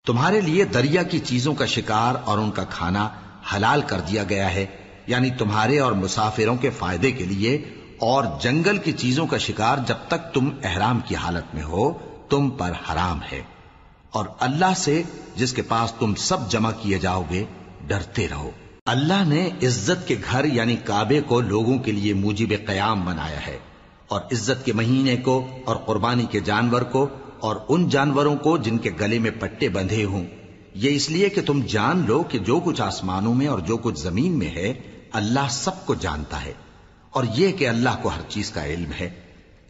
تمہارے لیے دریا کی چیزوں کا شکار اور ان کا کھانا حلال کر دیا گیا ہے، یعنی تمہارے اور مسافروں کے فائدے کے لیے، اور جنگل کی چیزوں کا شکار جب تک تم احرام کی حالت میں ہو تم پر حرام ہے۔ اور اللہ سے جس کے پاس تم سب جمع کیے جاؤ گے ڈرتے رہو۔ اللہ نے عزت کے گھر یعنی کعبے کو لوگوں کے لیے موجب قیام بنایا ہے، اور عزت کے مہینے کو اور قربانی کے جانور کو اور ان جانوروں کو جن کے گلے میں پٹے بندھے ہوں، یہ اس لیے کہ تم جان لو کہ جو کچھ آسمانوں میں اور جو کچھ زمین میں ہے اللہ سب کو جانتا ہے، اور یہ کہ اللہ کو ہر چیز کا علم ہے۔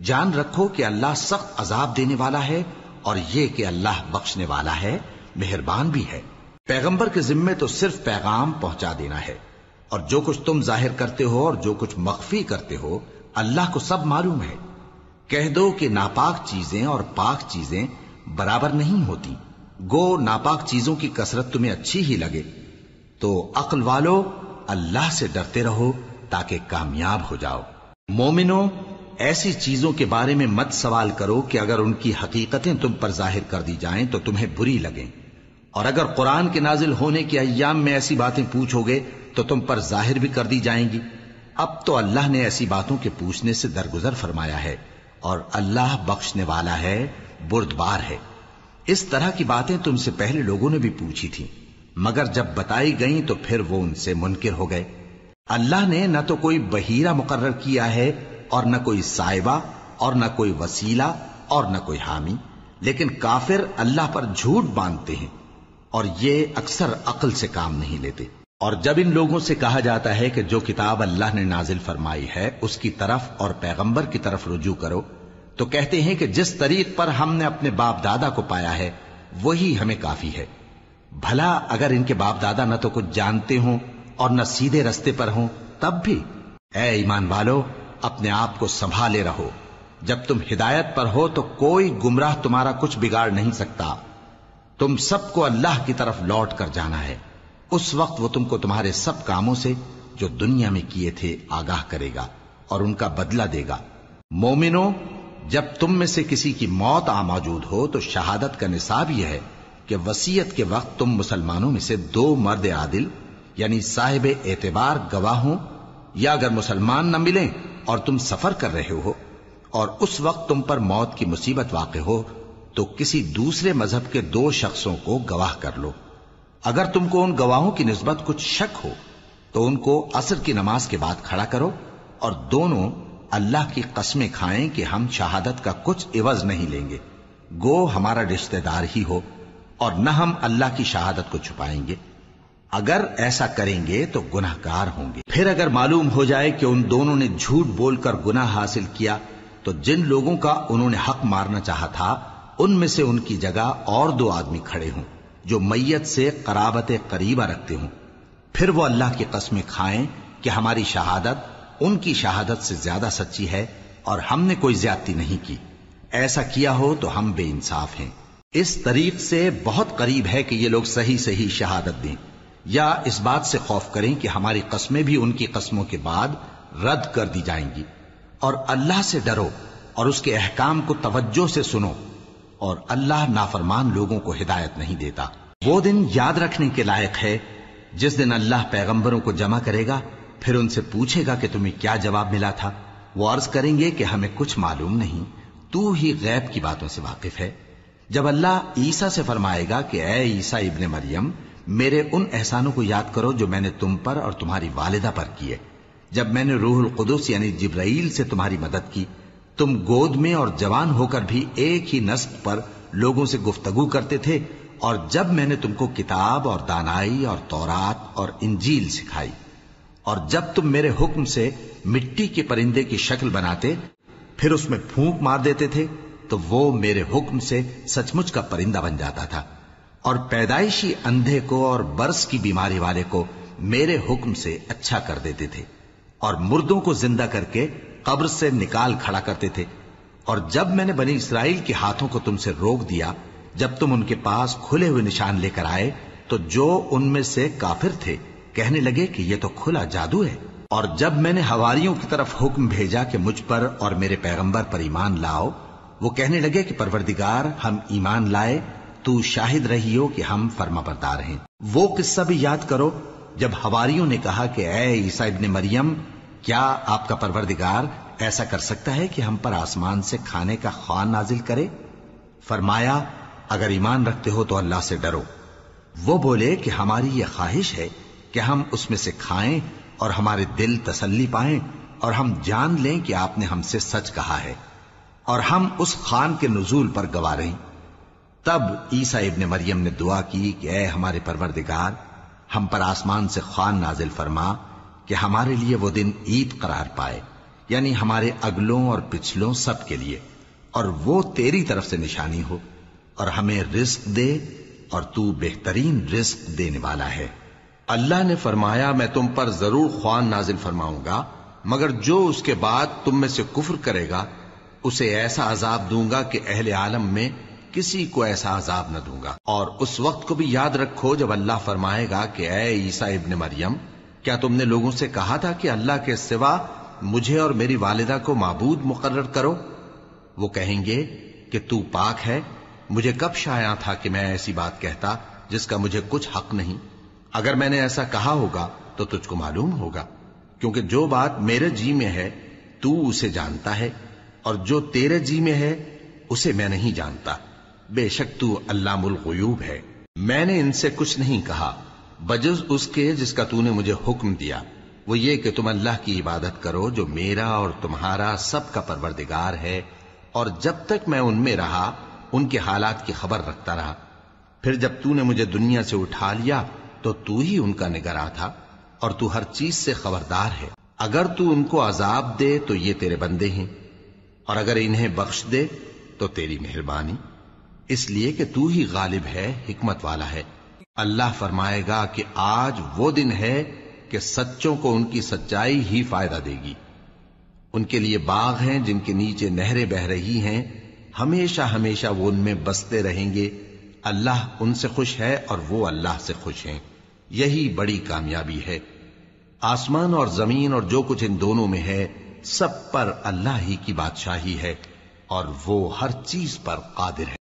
جان رکھو کہ اللہ سخت عذاب دینے والا ہے، اور یہ کہ اللہ بخشنے والا ہے، مہربان بھی ہے۔ پیغمبر کے ذمے تو صرف پیغام پہنچا دینا ہے، اور جو کچھ تم ظاہر کرتے ہو اور جو کچھ مخفی کرتے ہو اللہ کو سب معلوم ہے۔ کہہ دو کہ ناپاک چیزیں اور پاک چیزیں برابر نہیں ہوتی، گو ناپاک چیزوں کی کثرت تمہیں اچھی ہی لگے، تو عقل والو اللہ سے ڈرتے رہو تاکہ کامیاب ہو جاؤ۔ مومنو، ایسی چیزوں کے بارے میں مت سوال کرو کہ اگر ان کی حقیقتیں تم پر ظاہر کر دی جائیں تو تمہیں بری لگیں، اور اگر قرآن کے نازل ہونے کے ایام میں ایسی باتیں پوچھو گے تو تم پر ظاہر بھی کر دی جائیں گی۔ اب تو اللہ نے ایسی باتوں کے پوچھنے سے درگزر فرمایا ہے، اور اللہ بخشنے والا ہے، بردبار ہے۔ اس طرح کی باتیں تم سے پہلے لوگوں نے بھی پوچھی تھیں، مگر جب بتائی گئیں تو پھر وہ ان سے منکر ہو گئے۔ اللہ نے نہ تو کوئی بحیرہ مقرر کیا ہے اور نہ کوئی سائبہ اور نہ کوئی وسیلہ اور نہ کوئی حامی، لیکن کافر اللہ پر جھوٹ باندھتے ہیں اور یہ اکثر عقل سے کام نہیں لیتے۔ اور جب ان لوگوں سے کہا جاتا ہے کہ جو کتاب اللہ نے نازل فرمائی ہے اس کی طرف اور پیغمبر کی طرف رجوع کرو، تو کہتے ہیں کہ جس طریق پر ہم نے اپنے باپ دادا کو پایا ہے وہی ہمیں کافی ہے۔ بھلا اگر ان کے باپ دادا نہ تو کچھ جانتے ہوں اور نہ سیدھے رستے پر ہوں تب بھی؟ اے ایمان والو، اپنے آپ کو سنبھالے رہو، جب تم ہدایت پر ہو تو کوئی گمراہ تمہارا کچھ بگاڑ نہیں سکتا۔ تم سب کو اللہ کی طرف لوٹ کر جانا ہے، اس وقت وہ تم کو تمہارے سب کاموں سے جو دنیا میں کیے تھے آگاہ کرے گا اور ان کا بدلہ دے گا۔ مومنو، جب تم میں سے کسی کی موت آ موجود ہو تو شہادت کا نصاب یہ ہے کہ وصیت کے وقت تم مسلمانوں میں سے 2 مرد عادل یعنی صاحب اعتبار گواہ ہوں، یا اگر مسلمان نہ ملیں اور تم سفر کر رہے ہو اور اس وقت تم پر موت کی مصیبت واقع ہو تو کسی دوسرے مذہب کے 2 شخصوں کو گواہ کر لو۔ اگر تم کو ان گواہوں کی نسبت کچھ شک ہو تو ان کو عصر کی نماز کے بعد کھڑا کرو، اور دونوں اللہ کی قسمیں کھائیں کہ ہم شہادت کا کچھ عوض نہیں لیں گے، گو ہمارا رشتہ دار ہی ہو، اور نہ ہم اللہ کی شہادت کو چھپائیں گے۔ اگر ایسا کریں گے تو گناہ گار ہوں گے۔ پھر اگر معلوم ہو جائے کہ ان دونوں نے جھوٹ بول کر گناہ حاصل کیا تو جن لوگوں کا انہوں نے حق مارنا چاہا تھا ان میں سے ان کی جگہ اور 2 آدمی کھڑے ہوں جو میت سے قرابت قریبہ رکھتے ہوں، پھر وہ اللہ کی قسمیں کھائیں کہ ہماری شہادت ان کی شہادت سے زیادہ سچی ہے اور ہم نے کوئی زیادتی نہیں کی۔ ایسا کیا ہو تو ہم بے انصاف ہیں۔ اس طریق سے بہت قریب ہے کہ یہ لوگ صحیح شہادت دیں، یا اس بات سے خوف کریں کہ ہماری قسمیں بھی ان کی قسموں کے بعد رد کر دی جائیں گی۔ اور اللہ سے ڈرو اور اس کے احکام کو توجہ سے سنو، اور اللہ نافرمان لوگوں کو ہدایت نہیں دیتا۔ وہ دن یاد رکھنے کے لائق ہے جس دن اللہ پیغمبروں کو جمع کرے گا، پھر ان سے پوچھے گا کہ تمہیں کیا جواب ملا تھا۔ وہ عرض کریں گے کہ ہمیں کچھ معلوم نہیں، تو ہی غیب کی باتوں سے واقف ہے۔ جب اللہ عیسیٰ سے فرمائے گا کہ اے عیسیٰ ابن مریم، میرے ان احسانوں کو یاد کرو جو میں نے تم پر اور تمہاری والدہ پر کیے، جب میں نے روح القدس یعنی جبرائیل سے تمہاری مدد کی، تم گود میں اور جوان ہو کر بھی ایک ہی نسق پر لوگوں سے گفتگو کرتے تھے، اور جب میں نے تم کو کتاب اور دانائی اور تورات اور انجیل سکھائی، اور جب تم میرے حکم سے مٹی کے پرندے کی شکل بناتے پھر اس میں پھونک مار دیتے تھے تو وہ میرے حکم سے سچ مچ کا پرندہ بن جاتا تھا، اور پیدائشی اندھے کو اور برس کی بیماری والے کو میرے حکم سے اچھا کر دیتے تھے، اور مردوں کو زندہ کر کے قبر سے نکال کھڑا کرتے تھے۔ اور جب میں نے بنی اسرائیل کے ہاتھوں کو تم سے روک دیا جب تم ان کے پاس کھلے ہوئے نشان لے کر آئے تو جو ان میں سے کافر تھے کہنے لگے کہ یہ تو کھلا جادو ہے۔ اور جب میں نے حواریوں کی طرف حکم بھیجا کہ مجھ پر اور میرے پیغمبر پر ایمان لاؤ، وہ کہنے لگے کہ پروردگار ہم ایمان لائے تو شاہد رہی ہو کہ ہم فرما بردار ہیں۔ وہ قصہ بھی یاد کرو جب حواریوں نے کہا کہ اے عیسیٰ ابن مریم، کیا آپ کا پروردگار ایسا کر سکتا ہے کہ ہم پر آسمان سے کھانے کا خوان نازل کرے؟ فرمایا اگر ایمان رکھتے ہو تو اللہ سے ڈرو۔ وہ بولے کہ ہماری یہ خواہش ہے کہ ہم اس میں سے کھائیں اور ہمارے دل تسلی پائیں اور ہم جان لیں کہ آپ نے ہم سے سچ کہا ہے اور ہم اس خوان کے نزول پر گواہ رہیں۔ تب عیسیٰ ابن مریم نے دعا کی کہ اے ہمارے پروردگار، ہم پر آسمان سے خوان نازل فرما کہ ہمارے لیے وہ دن عید قرار پائے، یعنی ہمارے اگلوں اور پچھلوں سب کے لیے، اور وہ تیری طرف سے نشانی ہو، اور ہمیں رزق دے اور تو بہترین رزق دینے والا ہے۔ اللہ نے فرمایا میں تم پر ضرور خوان نازل فرماؤں گا، مگر جو اس کے بعد تم میں سے کفر کرے گا اسے ایسا عذاب دوں گا کہ اہل عالم میں کسی کو ایسا عذاب نہ دوں گا۔ اور اس وقت کو بھی یاد رکھو جب اللہ فرمائے گا کہ اے عیسیٰ ابن مریم، کیا تم نے لوگوں سے کہا تھا کہ اللہ کے سوا مجھے اور میری والدہ کو معبود مقرر کرو؟ وہ کہیں گے کہ تو پاک ہے، مجھے کب شایع تھا کہ میں ایسی بات کہتا جس کا مجھے کچھ حق نہیں۔ اگر میں نے ایسا کہا ہوگا تو تجھ کو معلوم ہوگا، کیونکہ جو بات میرے جی میں ہے تو اسے جانتا ہے، اور جو تیرے جی میں ہے اسے میں نہیں جانتا۔ بے شک تو علام الغیوب ہے۔ میں نے ان سے کچھ نہیں کہا بجز اس کے جس کا تو نے مجھے حکم دیا، وہ یہ کہ تم اللہ کی عبادت کرو جو میرا اور تمہارا سب کا پروردگار ہے، اور جب تک میں ان میں رہا ان کے حالات کی خبر رکھتا رہا۔ پھر جب تو نے مجھے دنیا سے اٹھا لیا تو تو ہی ان کا نگراں تھا، اور تو ہر چیز سے خبردار ہے۔ اگر تو ان کو عذاب دے تو یہ تیرے بندے ہیں، اور اگر انہیں بخش دے تو تیری مہربانی، اس لیے کہ تو ہی غالب ہے، حکمت والا ہے۔ اللہ فرمائے گا کہ آج وہ دن ہے کہ سچوں کو ان کی سچائی ہی فائدہ دے گی۔ ان کے لیے باغ ہیں جن کے نیچے نہریں بہ رہی ہیں، ہمیشہ ہمیشہ وہ ان میں بستے رہیں گے۔ اللہ ان سے خوش ہے اور وہ اللہ سے خوش ہیں، یہی بڑی کامیابی ہے۔ آسمان اور زمین اور جو کچھ ان دونوں میں ہے سب پر اللہ ہی کی بادشاہی ہے، اور وہ ہر چیز پر قادر ہے۔